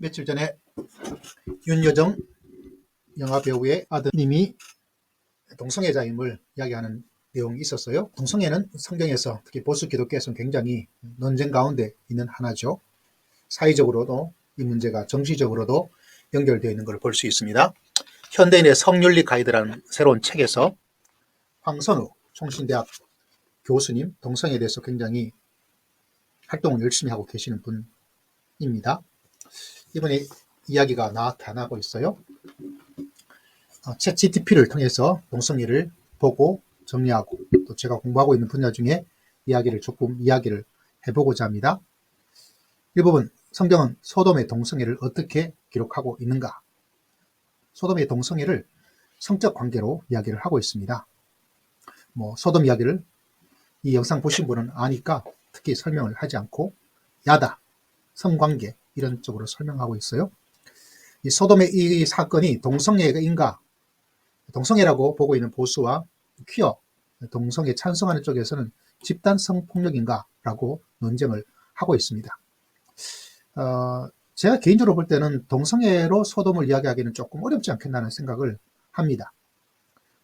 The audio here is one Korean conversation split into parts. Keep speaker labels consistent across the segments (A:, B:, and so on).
A: 며칠 전에 윤여정 영화배우의 아드님이 동성애자임을 이야기하는 내용이 있었어요. 동성애는 성경에서 특히 보수 기독교에서는 굉장히 논쟁 가운데 있는 하나죠. 사회적으로도 이 문제가 정치적으로도 연결되어 있는 걸 볼 수 있습니다. 현대인의 성윤리 가이드라는 새로운 책에서 황선우 총신대학 교수님, 동성애에 대해서 굉장히 활동을 열심히 하고 계시는 분입니다. 이번에 이야기가 나타나고 있어요. 챗 GTP를 통해서 동성애를 보고 정리하고 또 제가 공부하고 있는 분야 중에 이야기를 해보고자 합니다. 이 부분 성경은 소돔의 동성애를 어떻게 기록하고 있는가? 소돔의 동성애를 성적 관계로 이야기를 하고 있습니다. 소돔 이야기를 이 영상 보신 분은 아니까 특히 설명을 하지 않고 야다, 성관계 이런 쪽으로 설명하고 있어요. 이 소돔의 이 사건이 동성애인가, 동성애라고 보고 있는 보수와 퀴어, 동성애 찬성하는 쪽에서는 집단 성폭력인가 라고 논쟁을 하고 있습니다. 제가 개인적으로 볼 때는 동성애로 소돔을 이야기하기는 조금 어렵지 않겠나는 생각을 합니다.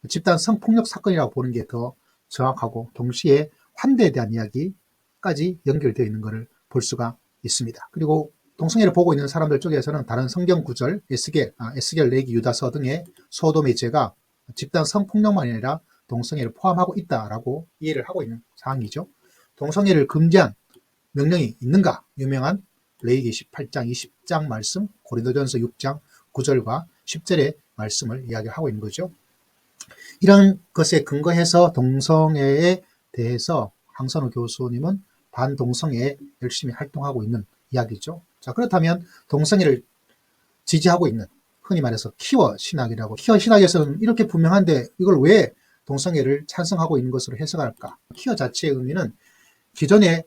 A: 집단 성폭력 사건이라고 보는 게 더 정확하고 동시에 환대에 대한 이야기까지 연결되어 있는 것을 볼 수가 있습니다. 그리고 동성애를 보고 있는 사람들 쪽에서는 다른 성경 구절, 에스겔, 레기, 유다서 등의 소돔의 죄가 집단 성폭력만이 아니라 동성애를 포함하고 있다라고 이해를 하고 있는 상황이죠. 동성애를 금지한 명령이 있는가? 유명한 레위기 18장, 20장 말씀, 고린도전서 6장 9절과 10절의 말씀을 이야기하고 있는 거죠. 이런 것에 근거해서 동성애에 대해서 황선우 교수님은 반동성애에 열심히 활동하고 있는 이야기죠. 자, 그렇다면 동성애를 지지하고 있는, 흔히 말해서 퀴어 신학이라고, 퀴어 신학에서는 이렇게 분명한데 이걸 왜 동성애를 찬성하고 있는 것으로 해석할까? 퀴어 자체의 의미는 기존에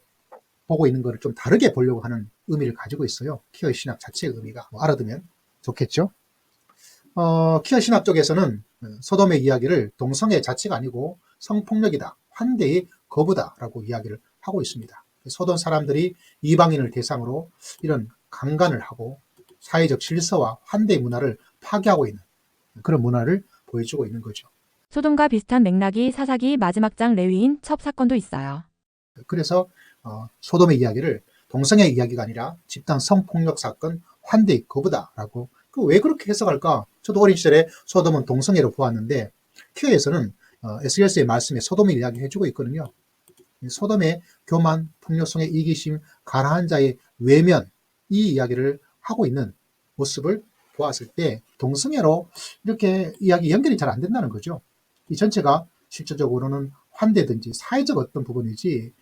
A: 보고 있는 것을 좀 다르게 보려고 하는 의미를 가지고 있어요. 퀴어 신학 자체의 의미가 알아두면 좋겠죠. 퀴어 신학 쪽에서는 소돔의 이야기를 동성애 자체가 아니고 성폭력이다, 환대의 거부다라고 이야기를 하고 있습니다. 소돔 사람들이 이방인을 대상으로 이런 강간을 하고 사회적 질서와 환대의 문화를 파괴하고 있는 그런 문화를 보여주고 있는 거죠.
B: 소돔과 비슷한 맥락이 사사기 마지막 장 레위인 첩 사건도 있어요.
A: 그래서 소돔의 이야기를 동성애 이야기가 아니라 집단 성폭력 사건, 환대의 거부다라고, 왜 그렇게 해석할까? 저도 어린 시절에 소돔은 동성애로 보았는데 퀴어에서는 에스겔서의 말씀에 소돔을 이야기해주고 있거든요. 소돔의 교만, 폭력성의 이기심, 가라한 자의 외면, 이 이야기를 하고 있는 모습을 보았을 때 동성애로 이렇게 이야기 연결이 잘 안 된다는 거죠. 이 전체가 실질적으로는 환대든지 사회적 어떤 부분이지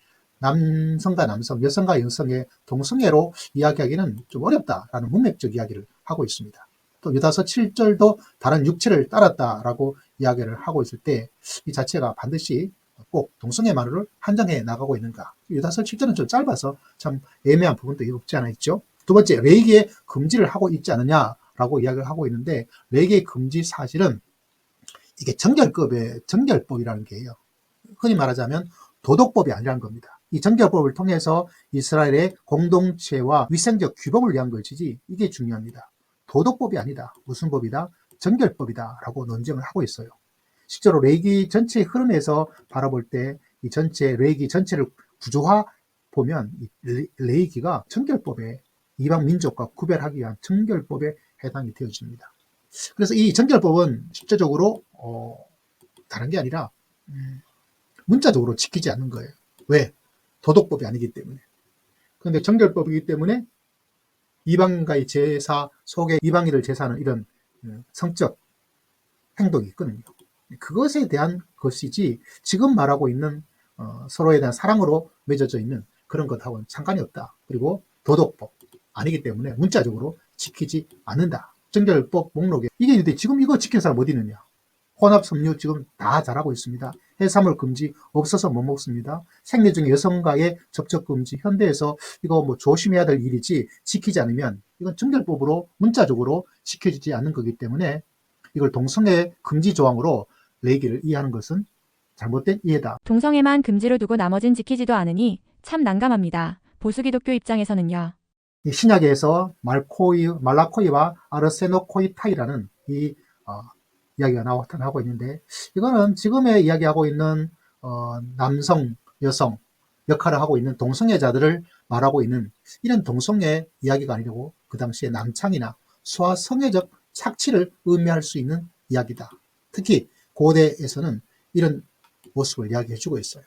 A: 남성과 남성, 여성과 여성의 동성애로 이야기하기는 좀 어렵다라는 문맥적 이야기를 하고 있습니다. 또 유다서 7절도 다른 육체를 따랐다라고 이야기를 하고 있을 때 이 자체가 반드시 꼭 동성애만으로 한정해 나가고 있는가? 유다서 7절은 좀 짧아서 참 애매한 부분도 없지 않아 있죠. 두 번째, 레위기에 금지를 하고 있지 않느냐라고 이야기를 하고 있는데 레위기의 금지 사실은 이게 정결법이라는 게요. 흔히 말하자면 도덕법이 아니라는 겁니다. 이 정결법을 통해서 이스라엘의 공동체와 위생적 규범을 위한 것이지 이게 중요합니다. 도덕법이 아니다. 무슨 법이다? 정결법이다. 라고 논쟁을 하고 있어요. 실제로 레위기 전체의 흐름에서 바라볼 때 이 전체 레위기 전체를 구조화 보면 이 레위기가 정결법에 이방 민족과 구별하기 위한 정결법에 해당이 되어집니다. 그래서 이 정결법은 실제적으로 다른 게 아니라 문자적으로 지키지 않는 거예요. 왜? 도덕법이 아니기 때문에. 그런데 정결법이기 때문에 이방인과의 제사 속에 이방인을 제사하는 이런 성적 행동이 있거든요. 그것에 대한 것이지 지금 말하고 있는 서로에 대한 사랑으로 맺어져 있는 그런 것하고는 상관이 없다. 그리고 도덕법 아니기 때문에 문자적으로 지키지 않는다. 정결법 목록에 이게 있는데 지금 이거 지키는 사람 어디 있느냐? 혼합 섬유 지금 다 잘하고 있습니다. 해산물 금지 없어서 못 먹습니다. 생리 중에 여성과의 접촉 금지, 현대에서 이거 조심해야 될 일이지 지키지 않으면 이건 정결법으로 문자적으로 지켜지지 않는 거기 때문에 이걸 동성애 금지 조항으로 레위기를 이해하는 것은 잘못된 이해다.
B: 동성애만 금지로 두고 나머진 지키지도 않으니 참 난감합니다. 보수 기독교 입장에서는요.
A: 이 신약에서 말라코이와 아르세노코이타이라는 이 이야기가 나타나고 있는데, 이거는 지금의 이야기하고 있는 남성, 여성 역할을 하고 있는 동성애자들을 말하고 있는 이런 동성애 이야기가 아니고 그 당시에 남창이나 소아성애적 착취를 의미할 수 있는 이야기다. 특히 고대에서는 이런 모습을 이야기해주고 있어요.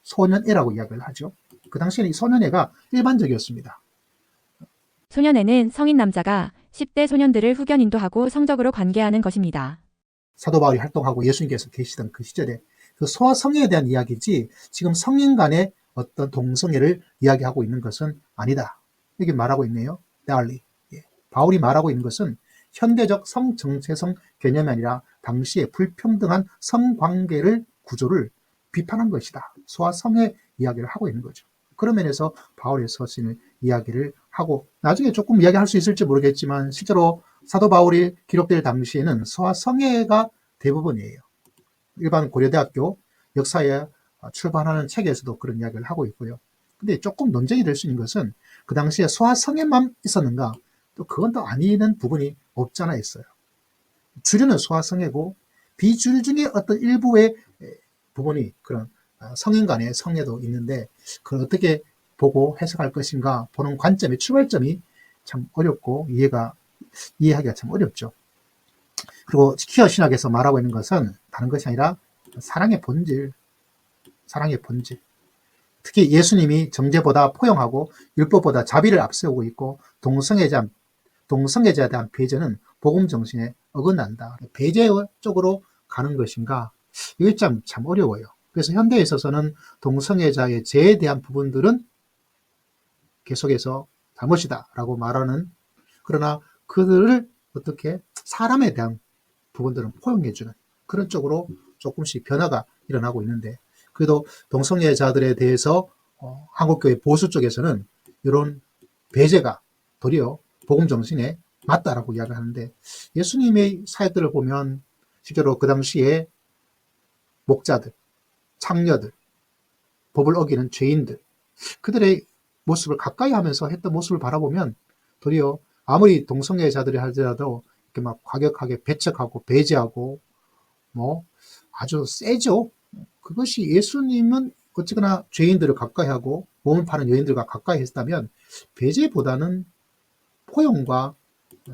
A: 소년애라고 이야기를 하죠. 그 당시에는 이 소년애가 일반적이었습니다.
B: 소년애는 성인 남자가 10대 소년들을 후견 인도하고 성적으로 관계하는 것입니다.
A: 사도 바울이 활동하고 예수님께서 계시던 그 시절에 그 소아성애에 대한 이야기지 지금 성인 간의 어떤 동성애를 이야기하고 있는 것은 아니다. 이렇게 말하고 있네요. 달리. 바울이 말하고 있는 것은 현대적 성정체성 개념이 아니라 당시의 불평등한 성관계를 구조를 비판한 것이다. 소아성애 이야기를 하고 있는 거죠. 그런 면에서 바울의 서신을 이야기를 하고 나중에 조금 이야기할 수 있을지 모르겠지만 실제로 사도 바울이 기록될 당시에는 소아성애가 대부분이에요. 일반 고려대학교 역사에 출판하는 책에서도 그런 이야기를 하고 있고요. 근데 조금 논쟁이 될 수 있는 것은 그 당시에 소아성애만 있었는가? 또 그건 또 아니는 부분이 없지 않아 있어요. 주류는 소아성애고 비주류 중에 어떤 일부의 부분이 그런 성인 간의 성애도 있는데 그걸 어떻게 보고 해석할 것인가 보는 관점의 출발점이 참 어렵고 이해하기가 참 어렵죠. 그리고 퀴어 신학에서 말하고 있는 것은 다른 것이 아니라 사랑의 본질. 특히 예수님이 정죄보다 포용하고 율법보다 자비를 앞세우고 있고 동성애자에 대한 배제는 복음 정신에 어긋난다. 배제 쪽으로 가는 것인가? 이게 참 어려워요. 그래서 현대에 있어서는 동성애자의 죄에 대한 부분들은 계속해서 잘못이다라고 말하는, 그러나 그들을 어떻게 사람에 대한 부분들은 포용해주는 그런 쪽으로 조금씩 변화가 일어나고 있는데, 그래도 동성애자들에 대해서 한국교회 보수 쪽에서는 이런 배제가 도리어 복음 정신에 맞다라고 이야기를 하는데, 예수님의 사역들을 보면 실제로 그 당시에 목자들, 창녀들, 법을 어기는 죄인들, 그들의 모습을 가까이 하면서 했던 모습을 바라보면 도리어 아무리 동성애자들이 할지라도 이렇게 막 과격하게 배척하고 배제하고 뭐 아주 세죠. 그것이 예수님은 어쨌거나 죄인들을 가까이 하고 몸을 파는 여인들과 가까이 했다면 배제보다는 포용과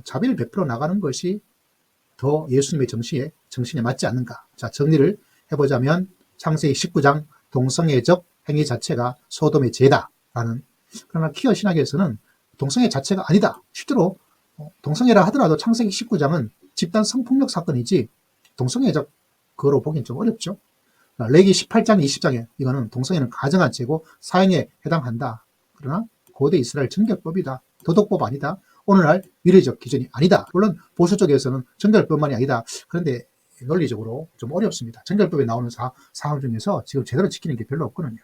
A: 자비를 베풀어 나가는 것이 더 예수님의 정신에 맞지 않는가. 자, 정리를 해보자면 창세기 19장 동성애적 행위 자체가 소돔의 죄다라는, 그러나 퀴어 신학에서는 동성애 자체가 아니다. 실제로 동성애라 하더라도 창세기 19장은 집단 성폭력 사건이지 동성애적 그거로 보기엔 좀 어렵죠. 레기 18장, 20장에 이거는 동성애는 가정한 죄고 사형에 해당한다. 그러나 고대 이스라엘 정결법이다. 도덕법 아니다. 오늘날 미래적 기준이 아니다. 물론 보수 쪽에서는 정결법만이 아니다. 그런데 논리적으로 좀 어렵습니다. 정결법에 나오는 사항 중에서 지금 제대로 지키는 게 별로 없거든요.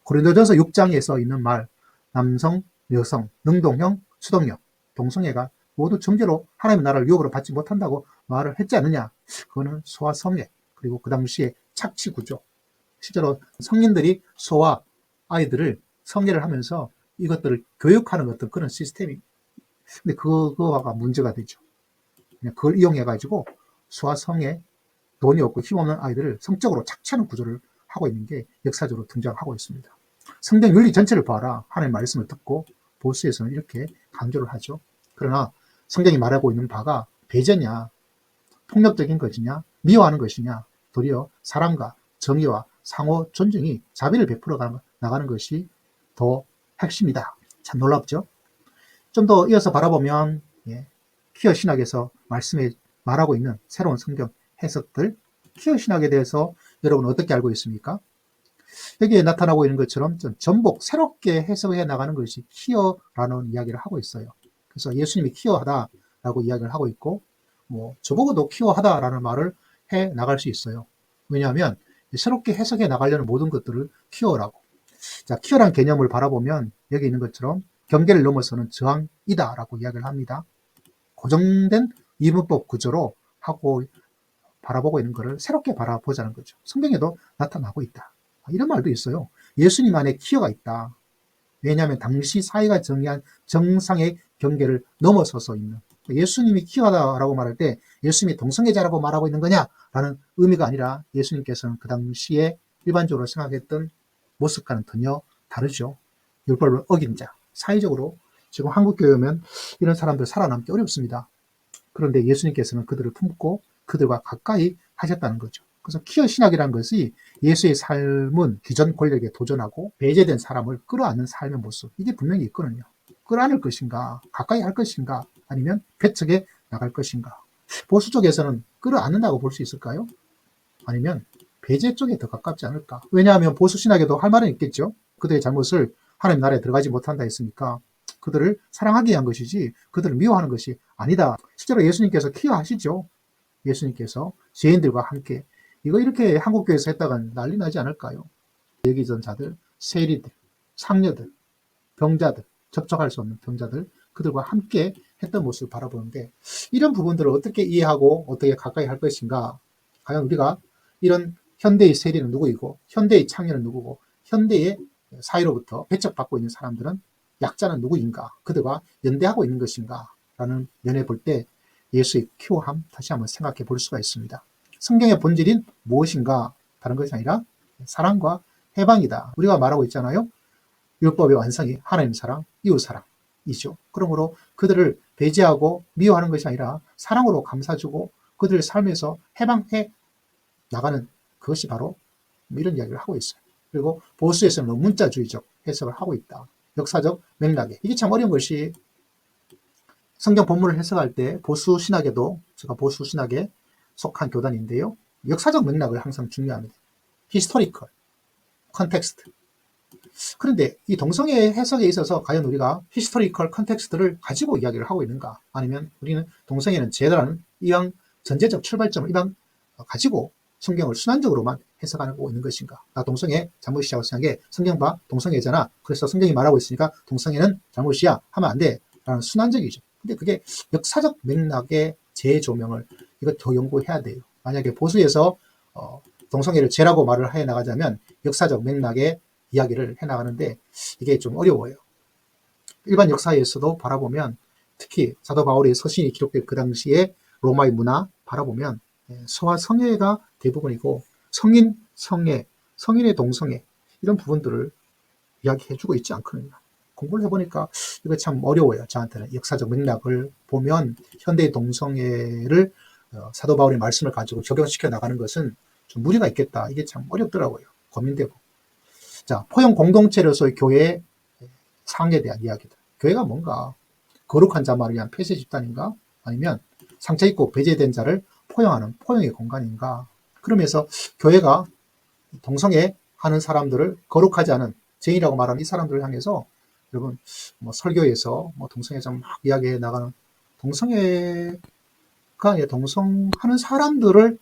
A: 고린도전서 6장에서 있는 말, 남성, 여성, 능동형, 수동형, 동성애가 모두 정죄로 하나님의 나라를 유업으로 받지 못한다고 말을 했지 않느냐. 그거는 소아 성애, 그리고 그 당시에 착취 구조. 실제로 성인들이 소아 아이들을 성애를 하면서 이것들을 교육하는 어떤 그런 시스템이, 근데 그거가 문제가 되죠. 그냥 그걸 이용해가지고 소아 성애, 돈이 없고 힘없는 아이들을 성적으로 착취하는 구조를 하고 있는 게 역사적으로 등장하고 있습니다. 성경 윤리 전체를 봐라. 하나님의 말씀을 듣고 보수에서는 이렇게 강조를 하죠. 그러나 성경이 말하고 있는 바가 배제냐, 폭력적인 것이냐, 미워하는 것이냐, 도리어 사랑과 정의와 상호 존중이 자비를 베풀어 나가는 것이 더 핵심이다. 참 놀랍죠? 좀 더 이어서 바라보면 퀴어 신학에서 말하고 있는 새로운 성경 해석들, 퀴어 신학에 대해서 여러분 어떻게 알고 있습니까? 여기에 나타나고 있는 것처럼 전복, 새롭게 해석해 나가는 것이 퀴어라는 이야기를 하고 있어요. 그래서 예수님이 퀴어하다라고 이야기를 하고 있고, 저보고도 퀴어하다라는 말을 해 나갈 수 있어요. 왜냐하면 새롭게 해석해 나가려는 모든 것들을 퀴어라고. 자, 퀴어란 개념을 바라보면 여기 있는 것처럼 경계를 넘어서는 저항이다라고 이야기를 합니다. 고정된 이문법 구조로 하고 바라보고 있는 것을 새롭게 바라보자는 거죠. 성경에도 나타나고 있다. 이런 말도 있어요. 예수님 안에 퀴어가 있다. 왜냐하면 당시 사회가 정의한 정상의 경계를 넘어서서 있는, 예수님이 키워다라고 말할 때 예수님이 동성애자라고 말하고 있는 거냐라는 의미가 아니라 예수님께서는 그 당시에 일반적으로 생각했던 모습과는 전혀 다르죠. 율법을 어긴 자, 사회적으로 지금 한국교회 오면 이런 사람들 살아남기 어렵습니다. 그런데 예수님께서는 그들을 품고 그들과 가까이 하셨다는 거죠. 그래서 퀴어 신학이라는 것이 예수의 삶은 기존 권력에 도전하고 배제된 사람을 끌어안는 삶의 모습, 이게 분명히 있거든요. 끌어안을 것인가, 가까이 할 것인가, 아니면 배척해 나갈 것인가. 보수 쪽에서는 끌어안는다고 볼 수 있을까요? 아니면 배제 쪽에 더 가깝지 않을까? 왜냐하면 보수 신학에도 할 말은 있겠죠. 그들의 잘못을 하나님 나라에 들어가지 못한다 했으니까 그들을 사랑하기 위한 것이지 그들을 미워하는 것이 아니다. 실제로 예수님께서 키워하시죠. 예수님께서 죄인들과 함께, 이거 이렇게 한국교회에서 했다간 난리 나지 않을까요? 여기전 자들, 세리들, 상녀들, 병자들, 접촉할 수 없는 병자들, 그들과 함께 했던 모습을 바라보는데, 이런 부분들을 어떻게 이해하고 어떻게 가까이 할 것인가? 과연 우리가 이런 현대의 세리는 누구이고 현대의 창녀는 누구고 현대의 사회로부터 배척받고 있는 사람들은, 약자는 누구인가? 그들과 연대하고 있는 것인가? 라는 면에 볼 때 예수의 큐어함 다시 한번 생각해 볼 수가 있습니다. 성경의 본질인 무엇인가? 다른 것이 아니라 사랑과 해방이다. 우리가 말하고 있잖아요. 율법의 완성이 하나님 사랑, 이웃 사랑이죠. 그러므로 그들을 배제하고 미워하는 것이 아니라 사랑으로 감싸주고 그들의 삶에서 해방해 나가는, 그것이 바로 이런 이야기를 하고 있어요. 그리고 보수에서는 문자주의적 해석을 하고 있다. 역사적 맥락에. 이게 참 어려운 것이, 성경 본문을 해석할 때 보수 신학에도, 제가 보수 신학에 속한 교단인데요. 역사적 맥락을 항상 중요합니다. 히스토리컬, 컨텍스트. 그런데 이 동성애 해석에 있어서 과연 우리가 히스토리컬 컨텍스트를 가지고 이야기를 하고 있는가? 아니면 우리는 동성애는 제도라는 이왕 전제적 출발점을 이왕 가지고 성경을 순환적으로만 해석하고 있는 것인가? 나 동성애 잘못이라고 생각해. 성경 봐, 동성애잖아. 그래서 성경이 말하고 있으니까 동성애는 잘못이야. 하면 안 돼. 라는 순환적이죠. 근데 그게 역사적 맥락의 재조명을 이거 더 연구해야 돼요. 만약에 보수에서 동성애를 죄라고 말을 해 나가자면 역사적 맥락의 이야기를 해 나가는데 이게 좀 어려워요. 일반 역사에서도 바라보면, 특히 사도 바울의 서신이 기록된 그 당시에 로마의 문화 바라보면 서와 성애가 대부분이고 성인, 성애, 성인의 동성애, 이런 부분들을 이야기해주고 있지 않거든요. 공부를 해보니까 이거 참 어려워요. 저한테는 역사적 맥락을 보면 현대의 동성애를 사도 바울의 말씀을 가지고 적용시켜 나가는 것은 좀 무리가 있겠다. 이게 참 어렵더라고요. 고민되고. 자, 포용 공동체로서의 교회의 상에 대한 이야기들. 교회가 뭔가 거룩한 자만을 위한 폐쇄 집단인가? 아니면 상처 입고 배제된 자를 포용하는 포용의 공간인가? 그러면서 교회가 동성애 하는 사람들을 거룩하지 않은 죄인이라고 말하는 이 사람들을 향해서, 여러분 뭐 설교에서 뭐 동성애자 막 이야기해 나가는, 동성애가 아니라 동성하는 사람들을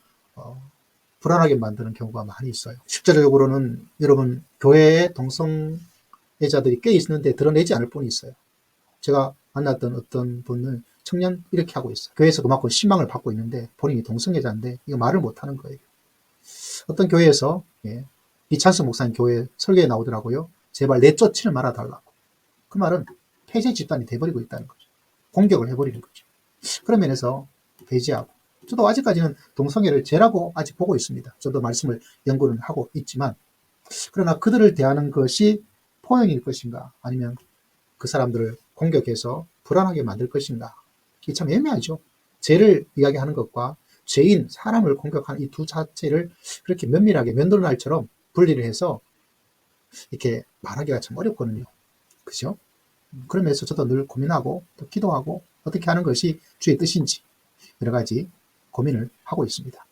A: 불안하게 만드는 경우가 많이 있어요. 실제적으로는 여러분 교회에 동성애자들이 꽤 있는데 드러내지 않을 분이 있어요. 제가 만났던 어떤 분은 청년 이렇게 하고 있어요. 교회에서 그만큼 신망을 받고 있는데 본인이 동성애자인데 이거 말을 못하는 거예요. 어떤 교회에서 이찬수 목사님 교회 설교에 나오더라고요. 제발 내쫓지를 말아달라고. 그 말은 폐쇄 집단이 돼버리고 있다는 거죠. 공격을 해버리는 거죠. 그런 면에서 배제하고, 저도 아직까지는 동성애를 죄라고 아직 보고 있습니다. 저도 말씀을 연구는 하고 있지만, 그러나 그들을 대하는 것이 포용일 것인가, 아니면 그 사람들을 공격해서 불안하게 만들 것인가, 이게 참 애매하죠. 죄를 이야기하는 것과 죄인, 사람을 공격하는 이 두 자체를 그렇게 면밀하게 면도날처럼 분리를 해서 이렇게 말하기가 참 어렵거든요. 그죠? 그러면서 저도 늘 고민하고 또 기도하고 어떻게 하는 것이 주의 뜻인지 여러 가지 고민을 하고 있습니다.